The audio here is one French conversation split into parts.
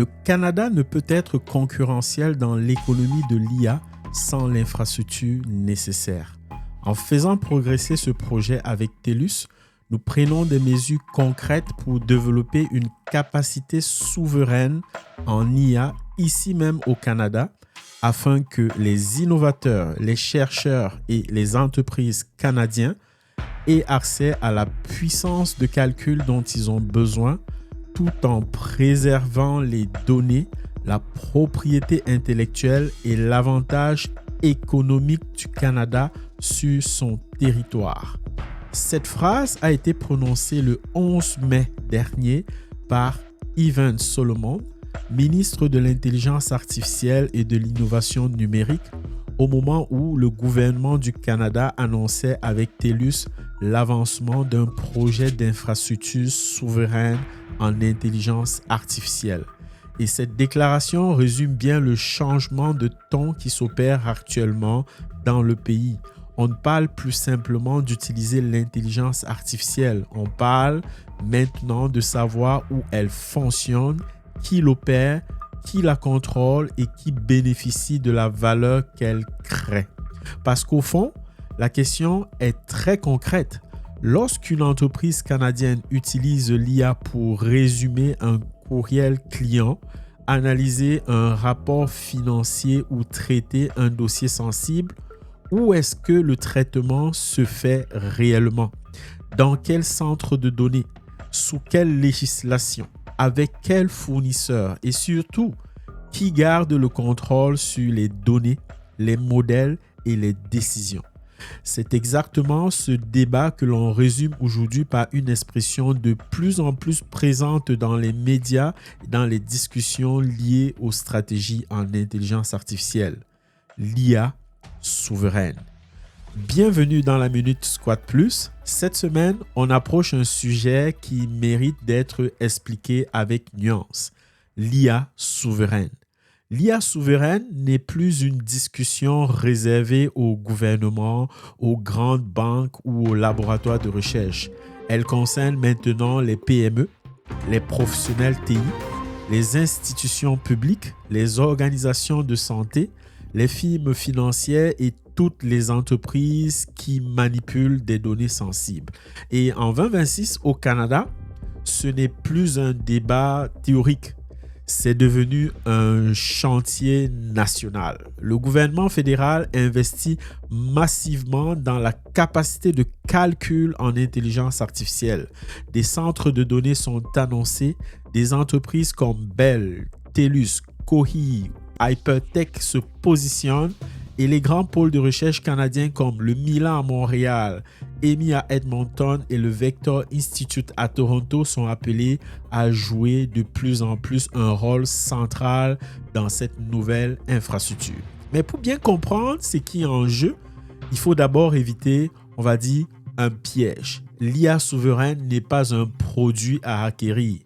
Le Canada ne peut être concurrentiel dans l'économie de l'IA sans l'infrastructure nécessaire. En faisant progresser ce projet avec TELUS, nous prenons des mesures concrètes pour développer une capacité souveraine en IA ici même au Canada afin que les innovateurs, les chercheurs et les entreprises canadiens aient accès à la puissance de calcul dont ils ont besoin tout en préservant les données, la propriété intellectuelle et l'avantage économique du Canada sur son territoire. Cette phrase a été prononcée le 11 mai dernier par Evan Solomon, ministre de l'Intelligence artificielle et de l'innovation numérique, au moment où le gouvernement du Canada annonçait avec TELUS l'avancement d'un projet d'infrastructure souveraine en intelligence artificielle. Et cette déclaration résume bien le changement de ton qui s'opère actuellement dans le pays. On ne parle plus simplement d'utiliser l'intelligence artificielle. On parle maintenant de savoir où elle fonctionne, qui l'opère, qui la contrôle et qui bénéficie de la valeur qu'elle crée. Parce qu'au fond, la question est très concrète. Lorsqu'une entreprise canadienne utilise l'IA pour résumer un courriel client, analyser un rapport financier ou traiter un dossier sensible, où est-ce que le traitement se fait réellement? Dans quel centre de données? Sous quelle législation? Avec quel fournisseur? Et surtout, qui garde le contrôle sur les données, les modèles et les décisions? C'est exactement ce débat que l'on résume aujourd'hui par une expression de plus en plus présente dans les médias et dans les discussions liées aux stratégies en intelligence artificielle. L'IA souveraine. Bienvenue dans la Minute Squad Plus. Cette semaine, on approche un sujet qui mérite d'être expliqué avec nuance. L'IA souveraine. L'IA souveraine n'est plus une discussion réservée au gouvernement, aux grandes banques ou aux laboratoires de recherche. Elle concerne maintenant les PME, les professionnels TI, les institutions publiques, les organisations de santé, les firmes financières et toutes les entreprises qui manipulent des données sensibles. Et en 2026, au Canada, ce n'est plus un débat théorique. C'est devenu un chantier national. Le gouvernement fédéral investit massivement dans la capacité de calcul en intelligence artificielle. Des centres de données sont annoncés. Des entreprises comme Bell, TELUS, Kohi, Hypertech se positionnent et les grands pôles de recherche canadiens comme le Milan à Montréal, EMI à Edmonton et le Vector Institute à Toronto sont appelés à jouer de plus en plus un rôle central dans cette nouvelle infrastructure. Mais pour bien comprendre ce qui est en jeu, il faut d'abord éviter, on va dire, un piège. L'IA souveraine n'est pas un produit à acquérir.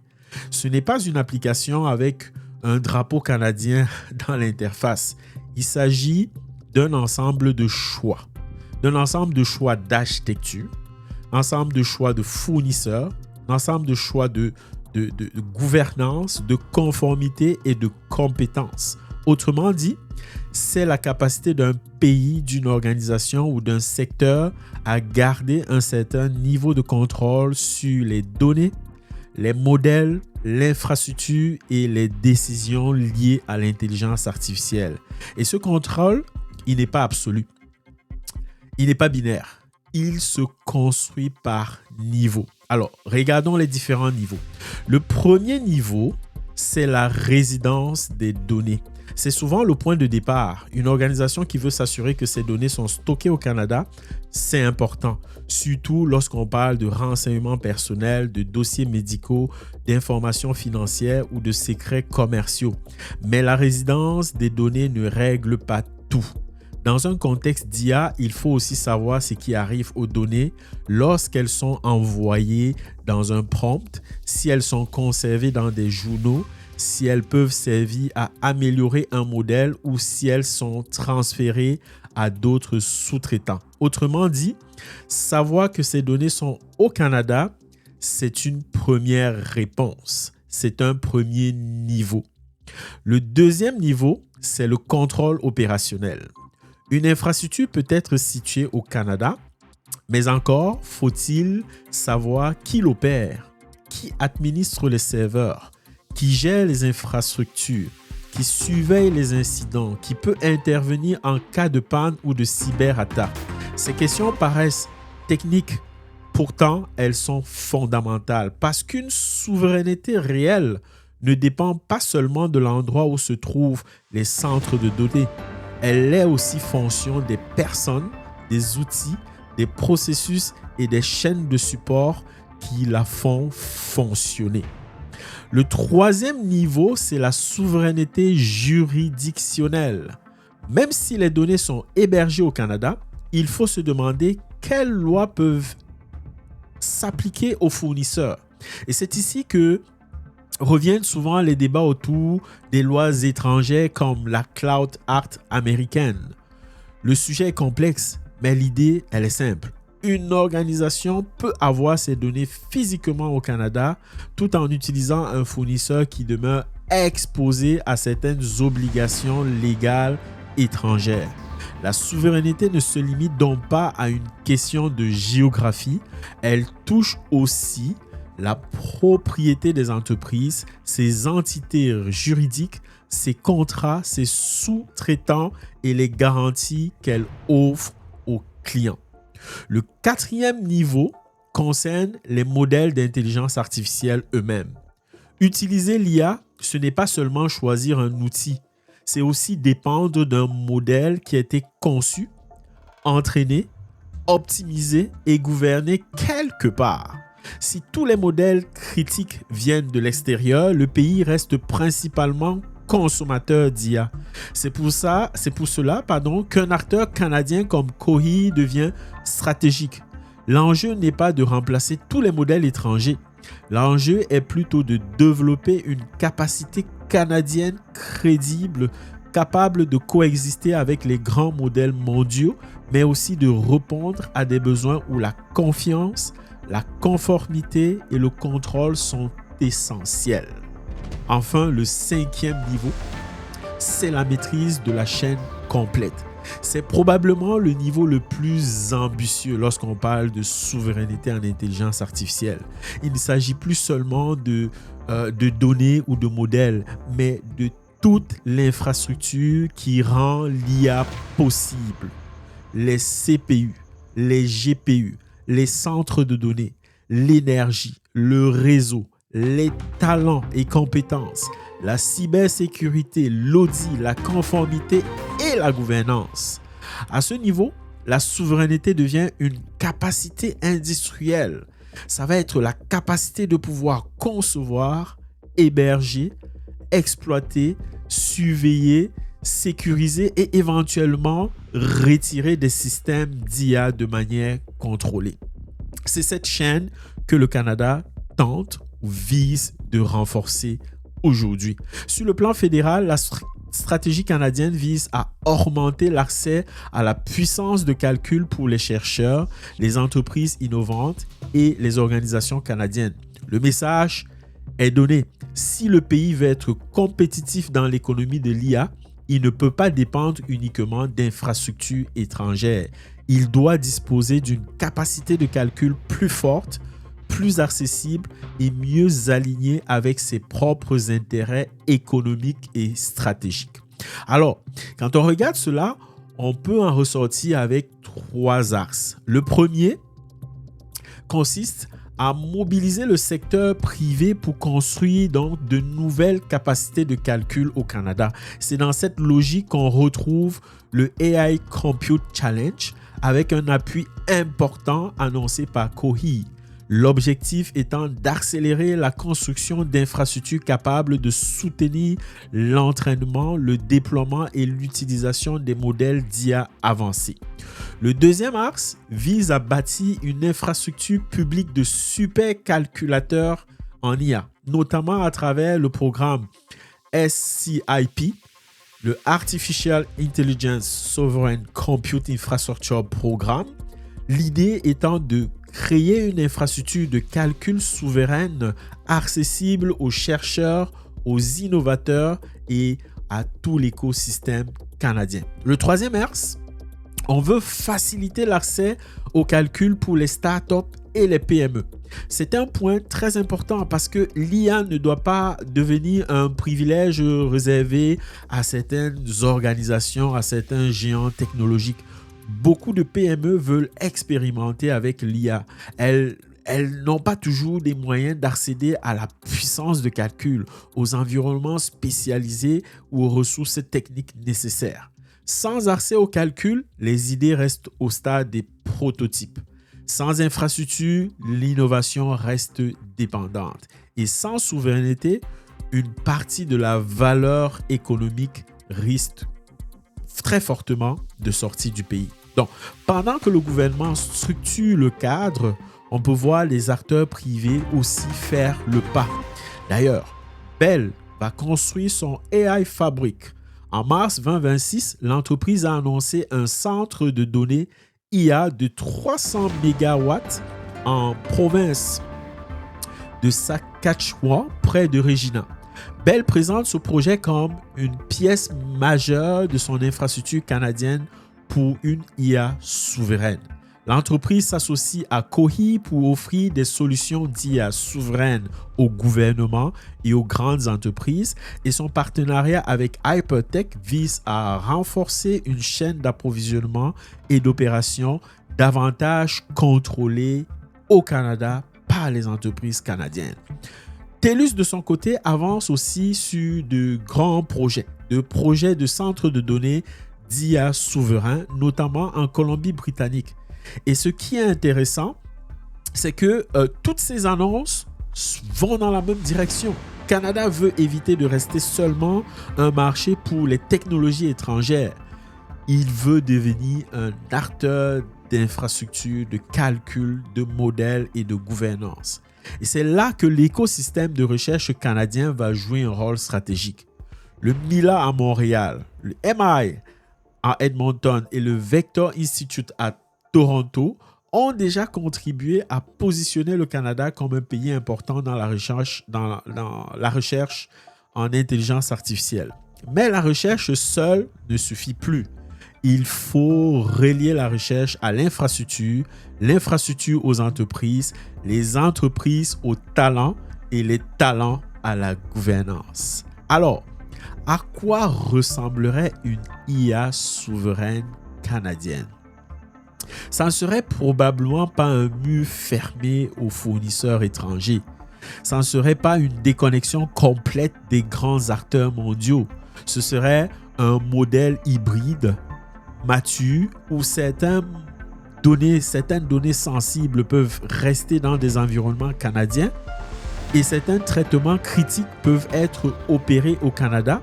Ce n'est pas une application avec un drapeau canadien dans l'interface. Il s'agit d'un ensemble de choix. D'un ensemble de choix d'architecture, ensemble de choix de fournisseurs, ensemble de choix de gouvernance, de conformité et de compétences. Autrement dit, c'est la capacité d'un pays, d'une organisation ou d'un secteur à garder un certain niveau de contrôle sur les données, les modèles, l'infrastructure et les décisions liées à l'intelligence artificielle. Et ce contrôle, il n'est pas absolu. Il n'est pas binaire. Il se construit par niveau. Alors, regardons les différents niveaux. Le premier niveau, c'est la résidence des données. C'est souvent le point de départ. Une organisation qui veut s'assurer que ses données sont stockées au Canada, c'est important. Surtout lorsqu'on parle de renseignements personnels, de dossiers médicaux, d'informations financières ou de secrets commerciaux. Mais la résidence des données ne règle pas tout. Dans un contexte d'IA, il faut aussi savoir ce qui arrive aux données lorsqu'elles sont envoyées dans un prompt, si elles sont conservées dans des journaux, si elles peuvent servir à améliorer un modèle ou si elles sont transférées à d'autres sous-traitants. Autrement dit, savoir que ces données sont au Canada, c'est une première réponse. C'est un premier niveau. Le deuxième niveau, c'est le contrôle opérationnel. Une infrastructure peut être située au Canada, mais encore faut-il savoir qui l'opère, qui administre les serveurs, qui gère les infrastructures, qui surveille les incidents, qui peut intervenir en cas de panne ou de cyberattaque. Ces questions paraissent techniques, pourtant elles sont fondamentales parce qu'une souveraineté réelle ne dépend pas seulement de l'endroit où se trouvent les centres de données. Elle est aussi fonction des personnes, des outils, des processus et des chaînes de support qui la font fonctionner. Le troisième niveau, c'est la souveraineté juridictionnelle. Même si les données sont hébergées au Canada, il faut se demander quelles lois peuvent s'appliquer aux fournisseurs. Et c'est ici que reviennent souvent les débats autour des lois étrangères comme la Cloud Act américaine. Le sujet est complexe, mais l'idée, elle est simple. Une organisation peut avoir ses données physiquement au Canada tout en utilisant un fournisseur qui demeure exposé à certaines obligations légales étrangères. La souveraineté ne se limite donc pas à une question de géographie, elle touche aussi la propriété des entreprises, ses entités juridiques, ses contrats, ses sous-traitants et les garanties qu'elle offre aux clients. Le quatrième niveau concerne les modèles d'intelligence artificielle eux-mêmes. Utiliser l'IA, ce n'est pas seulement choisir un outil, c'est aussi dépendre d'un modèle qui a été conçu, entraîné, optimisé et gouverné quelque part. Si tous les modèles critiques viennent de l'extérieur, le pays reste principalement consommateur d'IA. C'est pour cela qu'un acteur canadien comme Kohi devient stratégique. L'enjeu n'est pas de remplacer tous les modèles étrangers. L'enjeu est plutôt de développer une capacité canadienne crédible, capable de coexister avec les grands modèles mondiaux, mais aussi de répondre à des besoins où la confiance, la conformité et le contrôle sont essentiels. Enfin, le cinquième niveau, c'est la maîtrise de la chaîne complète. C'est probablement le niveau le plus ambitieux lorsqu'on parle de souveraineté en intelligence artificielle. Il ne s'agit plus seulement de données ou de modèles, mais de toute l'infrastructure qui rend l'IA possible. Les CPU, les GPU, les centres de données, l'énergie, le réseau, les talents et compétences, la cybersécurité, l'audit, la conformité et la gouvernance. À ce niveau, la souveraineté devient une capacité industrielle. Ça va être la capacité de pouvoir concevoir, héberger, exploiter, surveiller, sécuriser et éventuellement retirer des systèmes d'IA de manière contrôlée. C'est cette chaîne que le Canada tente ou vise de renforcer aujourd'hui. Sur le plan fédéral, la stratégie canadienne vise à augmenter l'accès à la puissance de calcul pour les chercheurs, les entreprises innovantes et les organisations canadiennes. Le message est donné. Si le pays veut être compétitif dans l'économie de l'IA, il ne peut pas dépendre uniquement d'infrastructures étrangères. Il doit disposer d'une capacité de calcul plus forte, plus accessible et mieux alignée avec ses propres intérêts économiques et stratégiques. Alors, quand on regarde cela, on peut en ressortir avec 3 axes. Le premier consiste à mobiliser le secteur privé pour construire donc de nouvelles capacités de calcul au Canada. C'est dans cette logique qu'on retrouve le AI Compute Challenge avec un appui important annoncé par Kohi. L'objectif étant d'accélérer la construction d'infrastructures capables de soutenir l'entraînement, le déploiement et l'utilisation des modèles d'IA avancés. Le deuxième axe vise à bâtir une infrastructure publique de supercalculateurs en IA, notamment à travers le programme SCIP, le Artificial Intelligence Sovereign Compute Infrastructure Programme. L'idée étant de créer une infrastructure de calcul souveraine accessible aux chercheurs, aux innovateurs et à tout l'écosystème canadien. Le troisième axe, on veut faciliter l'accès au calcul pour les startups et les PME. C'est un point très important parce que l'IA ne doit pas devenir un privilège réservé à certaines organisations, à certains géants technologiques. Beaucoup de PME veulent expérimenter avec l'IA. Elles n'ont pas toujours des moyens d'accéder à la puissance de calcul, aux environnements spécialisés ou aux ressources techniques nécessaires. Sans accès au calcul, les idées restent au stade des prototypes. Sans infrastructure, l'innovation reste dépendante. Et sans souveraineté, une partie de la valeur économique risque très fortement de sortir du pays. Donc, pendant que le gouvernement structure le cadre, on peut voir les acteurs privés aussi faire le pas. D'ailleurs, Bell va construire son AI Fabric. En mars 2026, l'entreprise a annoncé un centre de données IA de 300 MW en province de Saskatchewan, près de Regina. Bell présente ce projet comme une pièce majeure de son infrastructure canadienne pour une IA souveraine. L'entreprise s'associe à Kohi pour offrir des solutions d'IA souveraines au gouvernement et aux grandes entreprises, et son partenariat avec Hypertech vise à renforcer une chaîne d'approvisionnement et d'opération davantage contrôlée au Canada par les entreprises canadiennes. TELUS, de son côté, avance aussi sur de grands projets de centres de données d'IA souverains, notamment en Colombie-Britannique. Et ce qui est intéressant, c'est que toutes ces annonces vont dans la même direction. Canada veut éviter de rester seulement un marché pour les technologies étrangères. Il veut devenir un acteur d'infrastructures, de calcul, de modèles et de gouvernance. Et c'est là que l'écosystème de recherche canadien va jouer un rôle stratégique. Le MILA à Montréal, le MI à Edmonton et le Vector Institute à Toronto ont déjà contribué à positionner le Canada comme un pays important dans la recherche en intelligence artificielle. Mais la recherche seule ne suffit plus. Il faut relier la recherche à l'infrastructure, l'infrastructure aux entreprises, les entreprises aux talents et les talents à la gouvernance. Alors, à quoi ressemblerait une IA souveraine canadienne? Ça ne serait probablement pas un mur fermé aux fournisseurs étrangers. Ça ne serait pas une déconnexion complète des grands acteurs mondiaux. Ce serait un modèle hybride, mature, où certaines données sensibles peuvent rester dans des environnements canadiens et certains traitements critiques peuvent être opérés au Canada,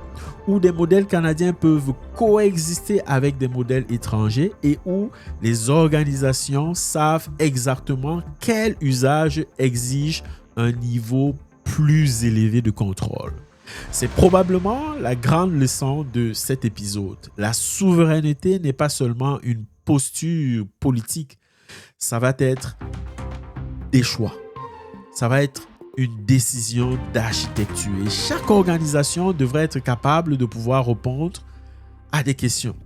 où des modèles canadiens peuvent coexister avec des modèles étrangers et où les organisations savent exactement quel usage exige un niveau plus élevé de contrôle. C'est probablement la grande leçon de cet épisode. La souveraineté n'est pas seulement une posture politique, ça va être des choix. Ça va être une décision d'architecture. Et chaque organisation devrait être capable de pouvoir répondre à des questions.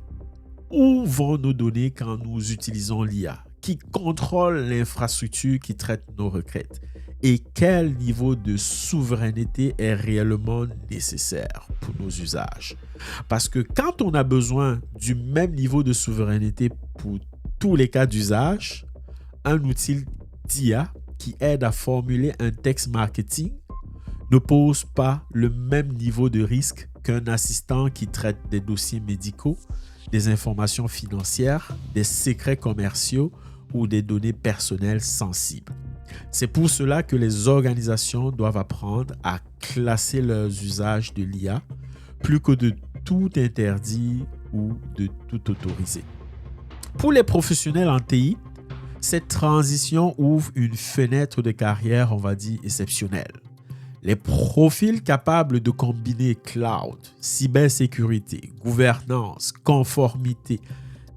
Où vont nos données quand nous utilisons l'IA? Qui contrôle l'infrastructure qui traite nos requêtes? Et quel niveau de souveraineté est réellement nécessaire pour nos usages? Parce que quand on a besoin du même niveau de souveraineté pour tous les cas d'usage, un outil d'IA qui aide à formuler un texte marketing ne pose pas le même niveau de risque qu'un assistant qui traite des dossiers médicaux, des informations financières, des secrets commerciaux ou des données personnelles sensibles. C'est pour cela que les organisations doivent apprendre à classer leurs usages de l'IA plus que de tout interdire ou de tout autoriser. Pour les professionnels en TI, cette transition ouvre une fenêtre de carrière, on va dire, exceptionnelle. Les profils capables de combiner cloud, cybersécurité, gouvernance, conformité,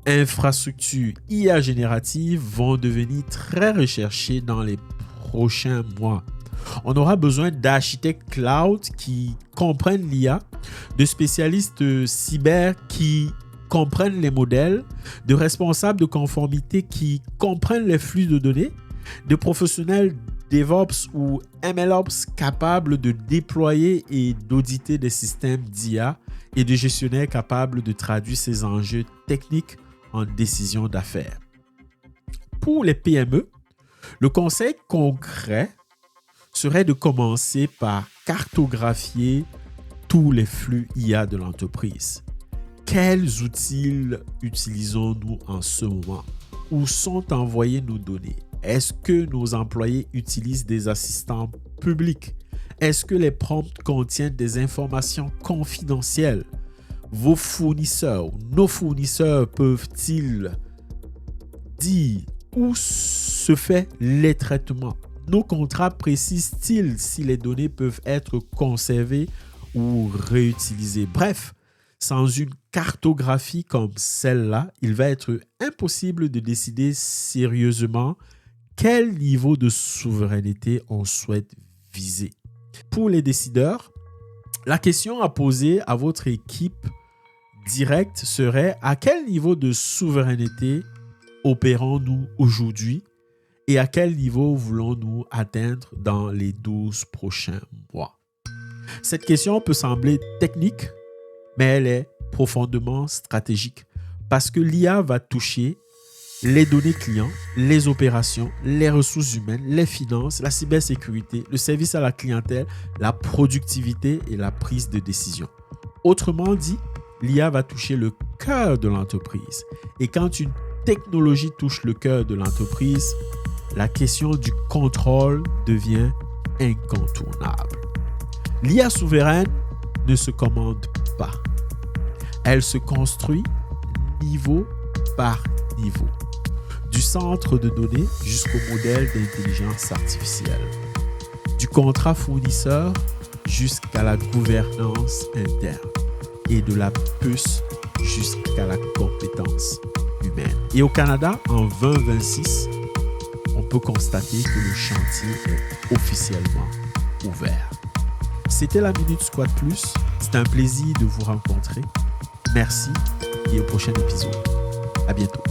infrastructure, IA générative vont devenir très recherchés dans les prochains mois. On aura besoin d'architectes cloud qui comprennent l'IA, de spécialistes cyber qui comprennent les modèles, de responsables de conformité qui comprennent les flux de données, de professionnels DevOps ou MLOps capables de déployer et d'auditer des systèmes d'IA et de gestionnaires capables de traduire ces enjeux techniques en décisions d'affaires. Pour les PME, le conseil concret serait de commencer par cartographier tous les flux IA de l'entreprise. Quels outils utilisons-nous en ce moment? Où sont envoyées nos données? Est-ce que nos employés utilisent des assistants publics? Est-ce que les prompts contiennent des informations confidentielles? Vos fournisseurs, nos fournisseurs peuvent-ils dire où se fait les traitements? Nos contrats précisent-ils si les données peuvent être conservées ou réutilisées? Bref, sans une cartographie comme celle-là, il va être impossible de décider sérieusement quel niveau de souveraineté on souhaite viser. Pour les décideurs, la question à poser à votre équipe directe serait: à quel niveau de souveraineté opérons-nous aujourd'hui et à quel niveau voulons-nous atteindre dans les 12 prochains mois? Cette question peut sembler technique, mais elle est profondément stratégique parce que l'IA va toucher les données clients, les opérations, les ressources humaines, les finances, la cybersécurité, le service à la clientèle, la productivité et la prise de décision. Autrement dit, l'IA va toucher le cœur de l'entreprise. Et quand une technologie touche le cœur de l'entreprise, la question du contrôle devient incontournable. L'IA souveraine ne se commande pas. Elle se construit niveau par niveau, du centre de données jusqu'au modèle d'intelligence artificielle, du contrat fournisseur jusqu'à la gouvernance interne et de la puce jusqu'à la compétence humaine. Et au Canada, en 2026, on peut constater que le chantier est officiellement ouvert. C'était la Minute Squad Plus. C'est un plaisir de vous rencontrer. Merci et au prochain épisode. À bientôt.